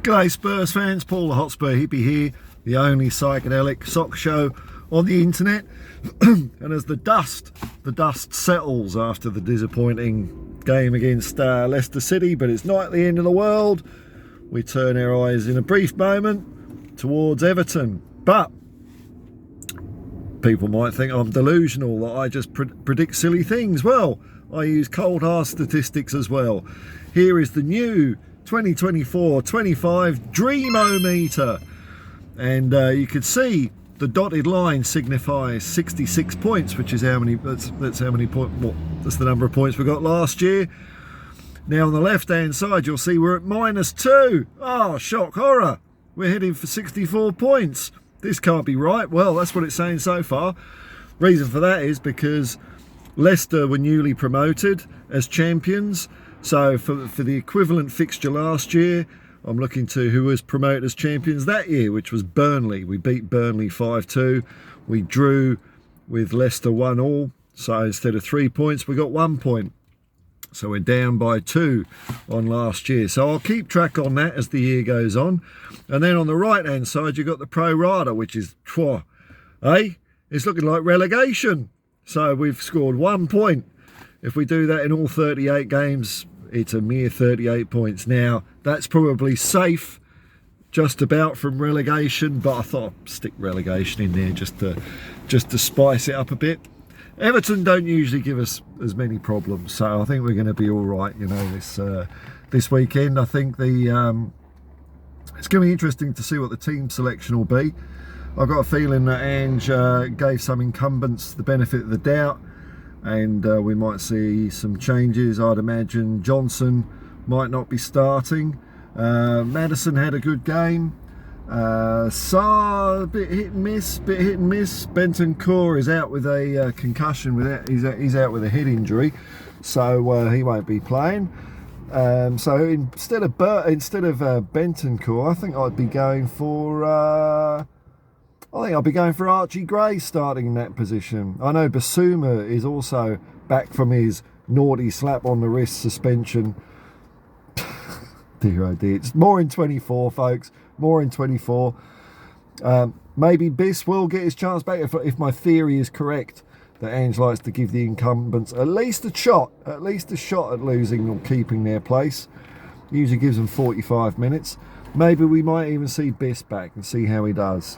G'day Spurs fans, Paul the Hotspur hippie here, the only psychedelic soccer show on the internet. And as the dust settles after the disappointing game against Leicester City, but it's not the end of the world, we turn our eyes in a brief moment towards Everton. But people might think I'm delusional, that I just predict silly things. Well, I use cold hard statistics as well. Here is the new 2024-25 Dreamometer, and you could see the dotted line signifies 66 points, which is how many. That's how many points. Well, that's the number of points we got last year. Now on the left-hand side, you'll see we're at -2. Oh, shock horror! We're heading for 64 points. This can't be right. Well, that's what it's saying so far. Reason for that is because Leicester were newly promoted as champions. So for the equivalent fixture last year, I'm looking to who was promoted as champions that year, which was Burnley. We beat Burnley 5-2. We drew with Leicester 1-1. So instead of 3 points, we got 1 point. So we're down by 2 on last year. So I'll keep track on that as the year goes on. And then on the right-hand side, you've got the pro rata, which is, it's looking like relegation. So we've scored 1 point. If we do that in all 38 games, it's a mere 38 points. Now, that's probably safe just about from relegation, but I thought I'd stick relegation in there just to spice it up a bit. Everton don't usually give us as many problems, so I think we're going to be all right, you know, this weekend. I think it's going to be interesting to see what the team selection will be. I've got a feeling that Ange gave some incumbents the benefit of the doubt, and we might see some changes. I'd imagine Johnson might not be starting. Maddison had a good game. Sarr, a bit hit and miss. Bentancur is out with a concussion. He's out with a head injury, so he won't be playing. So instead of Bentancur, I think I'd be going for. I'll be going for Archie Gray starting in that position. I know Basuma is also back from his naughty slap on the wrist suspension. Dear oh dear. It's more in 24, folks. More in 24. Maybe Biss will get his chance back if my theory is correct, that Ange likes to give the incumbents at least a shot at losing or keeping their place. Usually gives them 45 minutes. Maybe we might even see Biss back and see how he does.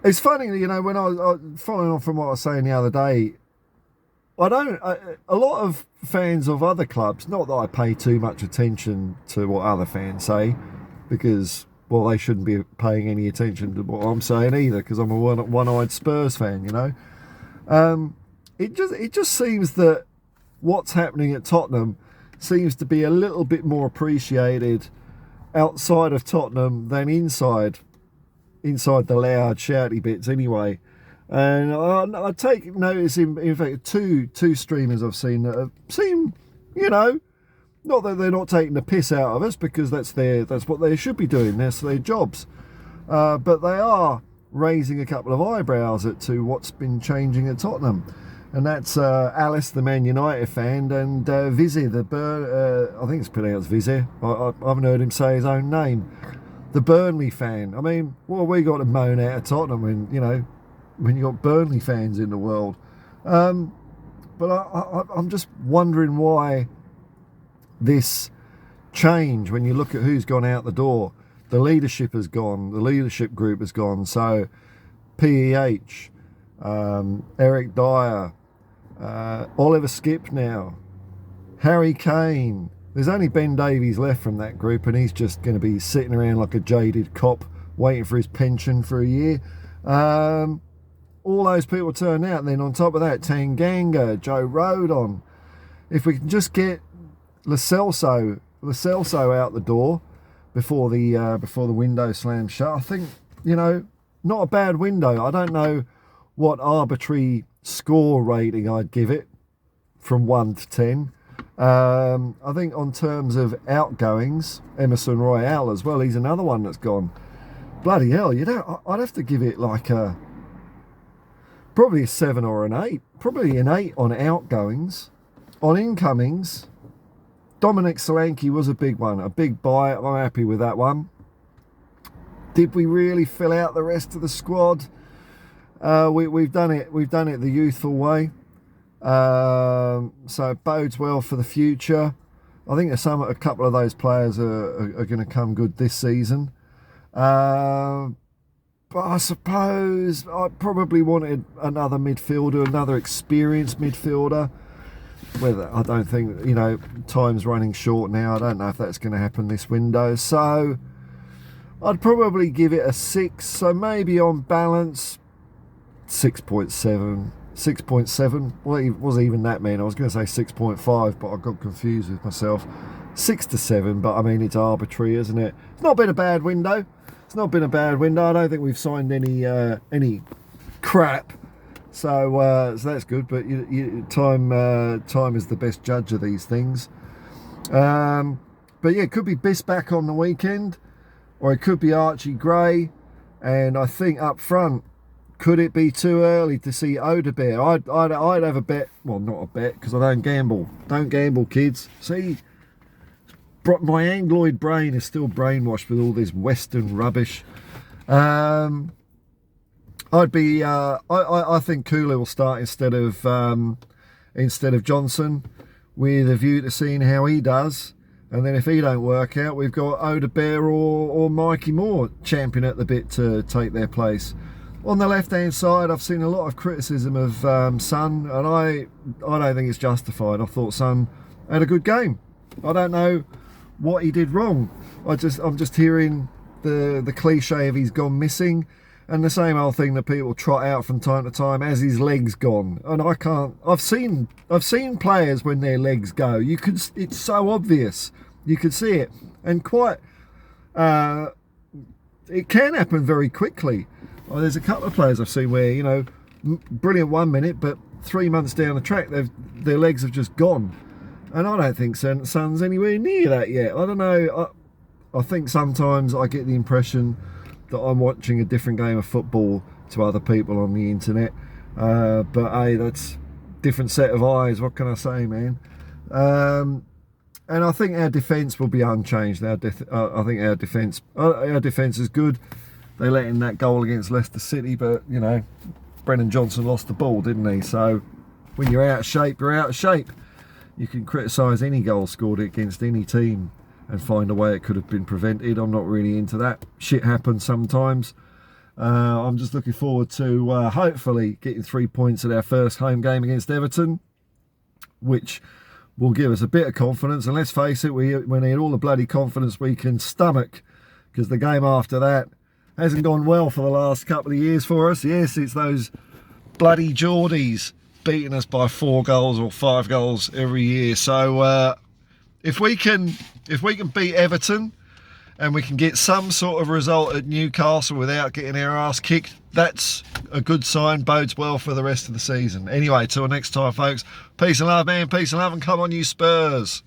It's funny, you know, when I was following on from what I was saying the other day, a lot of fans of other clubs, not that I pay too much attention to what other fans say, because, well, they shouldn't be paying any attention to what I'm saying either, because I'm a one-eyed Spurs fan, you know. It just seems that what's happening at Tottenham seems to be a little bit more appreciated outside of Tottenham than inside the loud shouty bits anyway. And I take notice in fact two streamers I've seen that seem, you know, not that they're not taking the piss out of us, because that's what they should be doing, that's their jobs, but they are raising a couple of eyebrows to what's been changing at Tottenham. And that's Alice, the Man United fan, and Vizzy, I think it's pronounced Vizzy, I haven't heard him say his own name, the Burnley fan. I mean, what have we got to moan out of Tottenham when you got Burnley fans in the world? But I'm just wondering why this change, when you look at who's gone out the door. The leadership has gone, the leadership group has gone. So PEH, Eric Dyer, Oliver Skip now, Harry Kane. There's only Ben Davies left from that group, and he's just going to be sitting around like a jaded cop waiting for his pension for a year. All those people turn out, and then on top of that, Tanganga, Joe Rodon. If we can just get Lo Celso out the door before the window slams shut, I think, you know, not a bad window. I don't know what arbitrary score rating I'd give it from 1 to 10. I think on terms of outgoings, Emerson Royale as well, he's another one that's gone. Bloody hell, I'd have to give it like probably a 7 or an 8. Probably an 8 on outgoings. On incomings, Dominic Solanke was a big one, a big buy. I'm happy with that one. Did we really fill out the rest of the squad? We've done it the youthful way. So it bodes well for the future. I think a couple of those players are going to come good this season. But I suppose I probably wanted another midfielder, another experienced midfielder. Whether I don't think, time's running short now. I don't know if that's going to happen this window. So I'd probably give it a 6. So maybe on balance, 6.7. 6.7. Well, it wasn't even that, man. I was going to say 6.5, but I got confused with myself. 6 to 7, but I mean, it's arbitrary, isn't it? It's not been a bad window. It's not been a bad window. I don't think we've signed any crap. So that's good. But time is the best judge of these things. But yeah, it could be Biss back on the weekend, or it could be Archie Gray. And I think up front, could it be too early to see Odebear? I'd have a bet. Well, not a bet, because I don't gamble. Don't gamble, kids. See, my Angloid brain is still brainwashed with all this Western rubbish. I think Kula will start instead of Johnson, with a view to seeing how he does. And then if he don't work out, we've got Odebear or Mikey Moore champing at the bit to take their place. On the left-hand side, I've seen a lot of criticism of Son, and I don't think it's justified. I thought Son had a good game. I don't know what he did wrong. I'm just hearing the cliche of he's gone missing, and the same old thing that people trot out from time to time, as his legs gone. And I can't. I've seen players when their legs go. It's so obvious. You could see it, and quite. It can happen very quickly. There's a couple of players I've seen where, brilliant 1 minute, but 3 months down the track, their legs have just gone. And I don't think Son's anywhere near that yet. I don't know. I think sometimes I get the impression that I'm watching a different game of football to other people on the internet. But hey, that's a different set of eyes. What can I say, man? And I think our defence will be unchanged. I think our defence is good. They let in that goal against Leicester City, but, Brennan Johnson lost the ball, didn't he? So when you're out of shape, you're out of shape. You can criticise any goal scored against any team and find a way it could have been prevented. I'm not really into that. Shit happens sometimes. I'm just looking forward to hopefully getting 3 points at our first home game against Everton, which will give us a bit of confidence. And let's face it, we need all the bloody confidence we can stomach, because the game after that hasn't gone well for the last couple of years for us. Yes, it's those bloody Geordies beating us by 4 goals or 5 goals every year. So if we can beat Everton and we can get some sort of result at Newcastle without getting our ass kicked, that's a good sign, bodes well for the rest of the season. Anyway, till next time, folks, peace and love, man, peace and love, and come on, you Spurs.